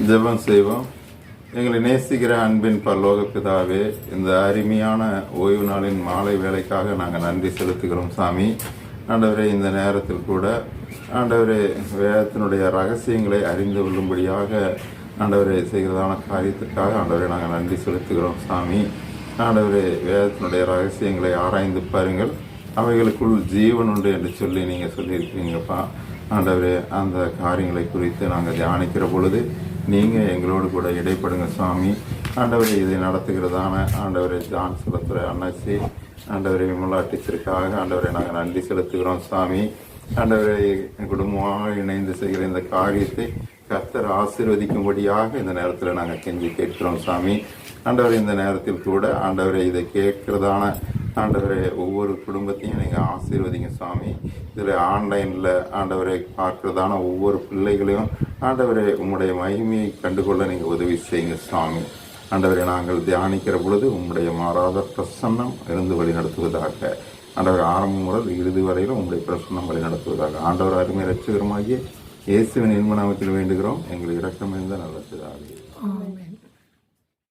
ஜெபம் செய்வோம். எங்களை நேசிக்கிற அன்பின் பரலோக பிதாவே, இந்த அருமையான ஓய்வு நாளின் மாலை வேலைக்காக நாங்கள் நன்றி செலுத்துகிறோம் சாமி. ஆண்டவரே, இந்த நேரத்தில் கூட ஆண்டவரே வேதத்தினுடைய ரகசியங்களை அறிந்து கொள்ளும்படியாக ஆண்டவரை செய்கிறதான காரியத்திற்காக ஆண்டவரை நாங்கள் நன்றி செலுத்துகிறோம் சாமி. ஆண்டவரே, வேதத்தினுடைய ரகசியங்களை ஆராய்ந்து பாருங்கள், அவைகளுக்குள் ஜீவன் உண்டு என்று சொல்லி நீங்கள் சொல்லியிருக்கிறீங்கப்பா. ஆண்டவரே, அந்த காரியங்களை குறித்து நாங்கள் தியானிக்கிற பொழுது நீங்கள் எங்களோடு கூட இடைப்படுங்க சுவாமி. ஆண்டவரை இதை நடத்துகிறதான ஆண்டவரை ஜான் செலுத்துகிற அண்ணாச்சி ஆண்டவரை விமலா டீச்சருக்காக ஆண்டவரை நாங்கள் நன்றி செலுத்துகிறோம் சுவாமி. ஆண்டவரை குடும்பமாக இணைந்து செய்கிற இந்த காரியத்தை கர்த்தர் ஆசீர்வதிக்கும்படியாக இந்த நேரத்தில் நாங்கள் கெஞ்சி கேட்கிறோம் சாமி. ஆண்டவரை, இந்த நேரத்தில் கூட ஆண்டவரை இதை கேட்கிறதான ஆண்டவரை ஒவ்வொரு குடும்பத்தையும் நீங்கள் ஆசீர்வதிங்க சுவாமி. இதில் ஆன்லைனில் ஆண்டவரை பார்க்கிறதான ஒவ்வொரு பிள்ளைகளையும் ஆண்டவரை உங்களுடைய மகிமையை கண்டுகொள்ள நீங்கள் உதவி செய்யுங்க சுவாமி. ஆண்டவரை, நாங்கள் தியானிக்கிற பொழுது உங்களுடைய மாறாத பிரசன்னம் இருந்து வழி நடத்துவதாக. ஆண்டவர், ஆரம்பம் முதல் இறுதி வரையிலும் உங்களுடைய பிரசன்னம் வழி நடத்துவதாக. ஆண்டவர் அருமை ரட்சகரமாகிய இயேசுவின் இன்ப நாமத்தில் வேண்டுகிறோம், எங்கள் இரக்கம் இருந்த நல்ல பிதாவே.